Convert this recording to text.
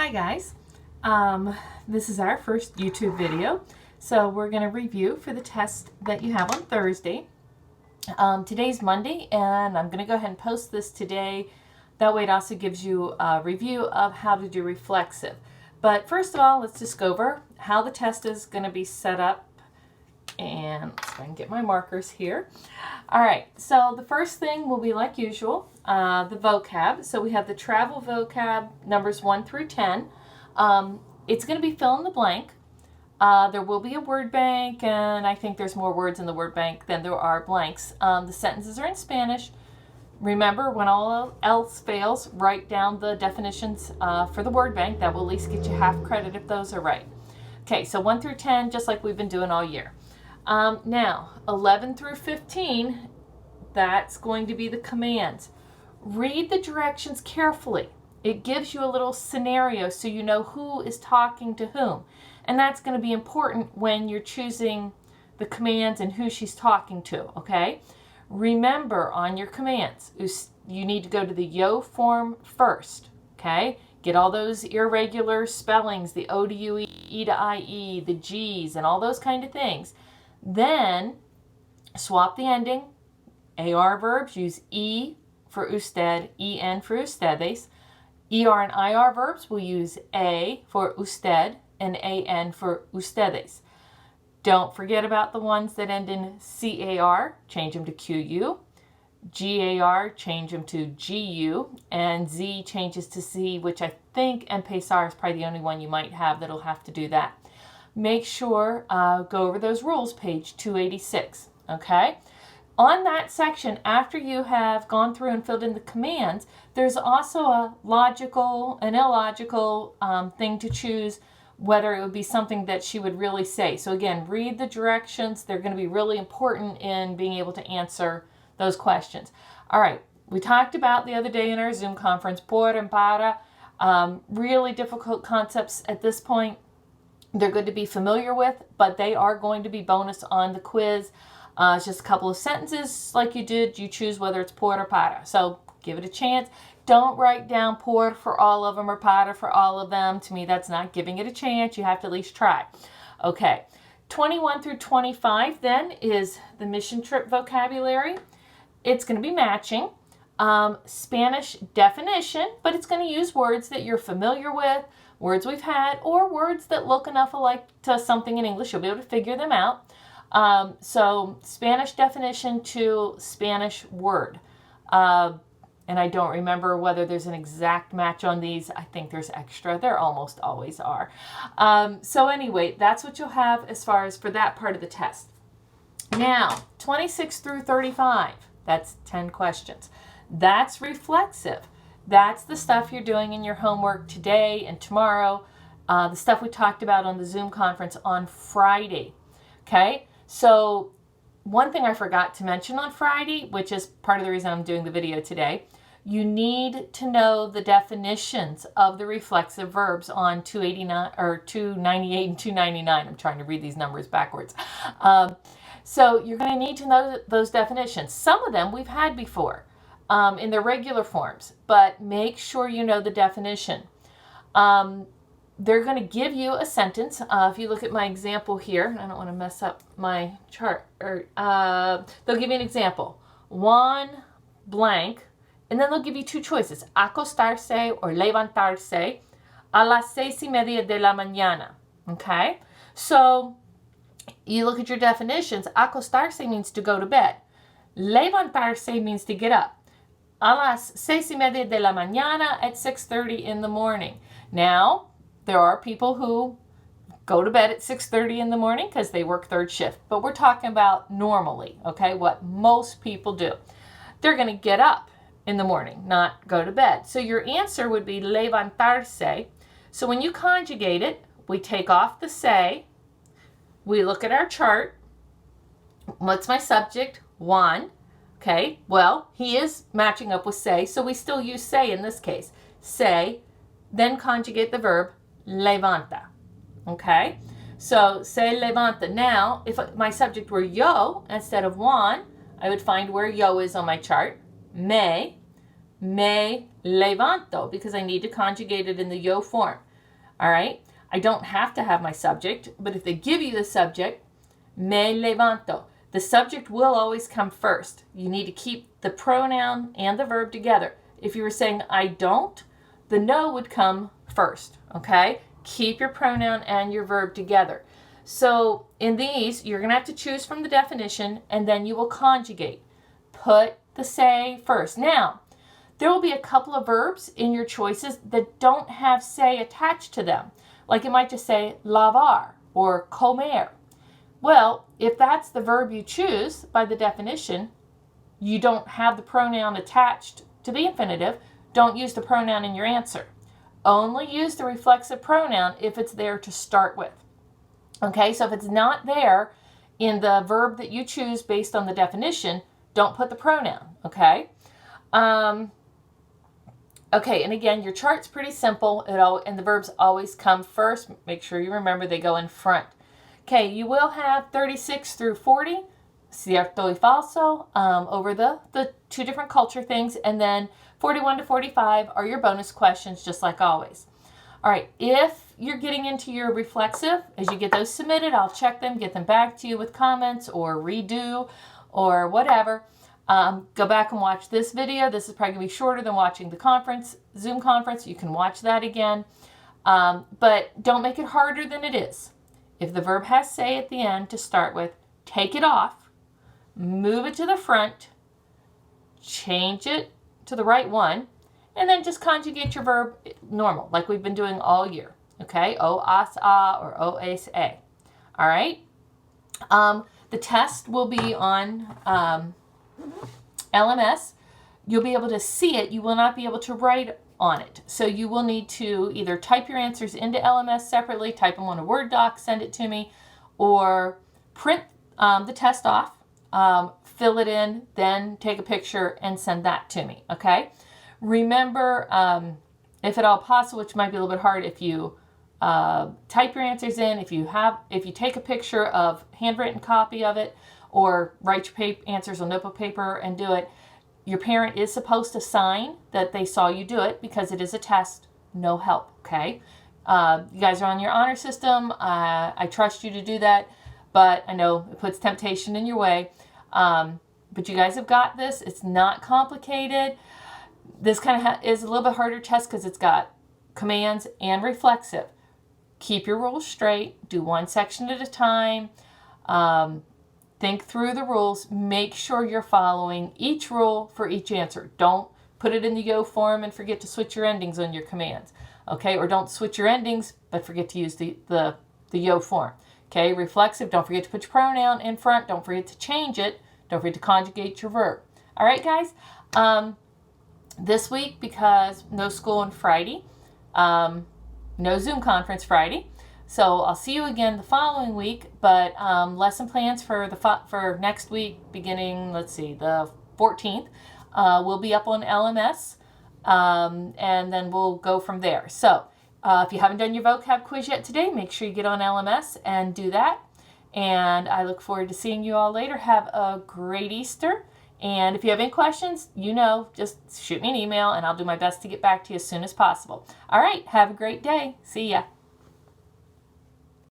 Hi guys, this is our first YouTube video, so we're going to review for the test that you have on Thursday. Today's Monday, and I'm going to go ahead and post this today. That way it also gives you a review of how to do reflexive. But first of all, let's just go over how the test is going to be set up. And let's go ahead and get my markers here. All right, so the first thing will be like usual, the vocab. So we have the travel vocab numbers 1 through 10. It's going to be fill in the blank. There will be a word bank, and I think there's more words in the word bank than there are blanks. The sentences are in Spanish. Remember, when all else fails, write down the definitions for the word bank. That will at least get you half credit if those are right. Okay, so 1 through 10, just like we've been doing all year. Now, 11 through 15, that's going to be the commands. Read the directions carefully. It gives you a little scenario so you know who is talking to whom. And that's going to be important when you're choosing the commands and who she's talking to, okay? Remember, on your commands, you need to go to the yo form first, okay? Get all those irregular spellings, the O to U, E to IE, the G's, and all those kind of things. Then swap the ending. AR verbs, use E for usted, EN for ustedes. ER and IR verbs will use A for usted and AN for ustedes. Don't forget about the ones that end in CAR, change them to QU. GAR, change them to GU. And Z changes to C, which I think empezar is probably the only one you might have that'll have to do that. Make sure, go over those rules, page 286, okay? On that section, after you have gone through and filled in the commands, there's also a logical and illogical thing to choose, whether it would be something that she would really say. So again, read the directions. They're going to be really important in being able to answer those questions. All right, we talked about the other day in our Zoom conference, por and para, really difficult concepts at this point. They're good to be familiar with, but they are going to be bonus on the quiz. It's just a couple of sentences like you did. You choose whether it's por or para. So give it a chance. Don't write down por for all of them or para for all of them. To me, that's not giving it a chance. You have to at least try. Okay, 21 through 25 then is the mission trip vocabulary. It's going to be matching. Spanish definition, but it's going to use words that you're familiar with, words we've had, or words that look enough alike to something in English. You'll be able to figure them out. So Spanish definition to Spanish word. And I don't remember whether there's an exact match on these. I think there's extra. There almost always are. So anyway, that's what you'll have as far as for that part of the test. Now, 26 through 35, that's 10 questions. That's reflexive. That's the stuff you're doing in your homework today and tomorrow, the stuff we talked about on the Zoom conference on Friday, okay? So one thing I forgot to mention on Friday, which is part of the reason I'm doing the video today, you need to know the definitions of the reflexive verbs on 289 or 298 and 299. I'm trying to read these numbers backwards. So you're going to need to know those definitions. Some of them we've had before. In their regular forms, but make sure you know the definition. They're going to give you a sentence. If you look at my example here, I don't want to mess up my chart. They'll give you an example. One blank, and then they'll give you two choices: acostarse or levantarse a las 6:30 de la mañana. Okay? So you look at your definitions. Acostarse means to go to bed. Levantarse means to get up. A las 6:30 de la mañana, at 6:30 in the morning. Now, there are people who go to bed at 6:30 in the morning because they work third shift. But we're talking about normally, okay, what most people do. They're going to get up in the morning, not go to bed. So your answer would be levantarse. So when you conjugate it, we take off the se. We look at our chart. What's my subject? Juan. Okay, well, he is matching up with say, so we still use say in this case. Say, then conjugate the verb levanta. Okay, so say levanta. Now, if my subject were yo instead of Juan, I would find where yo is on my chart. Me levanto, because I need to conjugate it in the yo form. All right? I don't have to have my subject, but if they give you the subject, me levanto, the subject will always come first. You need to keep the pronoun and the verb together. If you were saying I don't, the no would come first, okay? Keep your pronoun and your verb together. So in these, you're going to have to choose from the definition, and then you will conjugate. Put the say first. Now, there will be a couple of verbs in your choices that don't have say attached to them. Like it might just say lavar or comer. Well, if that's the verb you choose by the definition, you don't have the pronoun attached to the infinitive, don't use the pronoun in your answer. Only use the reflexive pronoun if it's there to start with. Okay, so if it's not there in the verb that you choose based on the definition, don't put the pronoun, okay? Okay, and again, your chart's pretty simple, and the verbs always come first. Make sure you remember they go in front. Okay, you will have 36 through 40, cierto y falso, over the two different culture things, and then 41 to 45 are your bonus questions, just like always. All right, if you're getting into your reflexive, as you get those submitted, I'll check them, get them back to you with comments or redo or whatever. Go back and watch this video. This is probably going to be shorter than watching the Zoom conference. You can watch that again. But don't make it harder than it is. If the verb has say at the end to start with, take it off, move it to the front, change it to the right one, and then just conjugate your verb normal, like we've been doing all year. Okay? O, as, a, or o, es, a. All right? The test will be on LMS. You'll be able to see it. You will not be able to write on it. So you will need to either type your answers into LMS separately, type them on a Word doc, send it to me, or print the test off, fill it in, then take a picture and send that to me, okay? Remember, if at all possible, which might be a little bit hard, if you type your answers in, if you take a picture of handwritten copy of it, or write your answers on notebook paper and do it, your parent is supposed to sign that they saw you do it because it is a test, no help, okay? You guys are on your honor system. I trust you to do that, but I know it puts temptation in your way. But you guys have got this. It's not complicated. This kind of is a little bit harder test because it's got commands and reflexive. Keep your rules straight. Do one section at a time. Think through the rules. Make sure you're following each rule for each answer. Don't put it in the yo form and forget to switch your endings on your commands. Okay? Or don't switch your endings but forget to use the yo form. Okay? Reflexive, don't forget to put your pronoun in front. Don't forget to change it. Don't forget to conjugate your verb. All right, guys? This week, because no school on Friday, no Zoom conference Friday, so I'll see you again the following week, but lesson plans for next week, beginning, let's see, the 14th, will be up on LMS, and then we'll go from there. So if you haven't done your vocab quiz yet today, make sure you get on LMS and do that. And I look forward to seeing you all later. Have a great Easter. And if you have any questions, just shoot me an email, and I'll do my best to get back to you as soon as possible. All right, have a great day. See ya.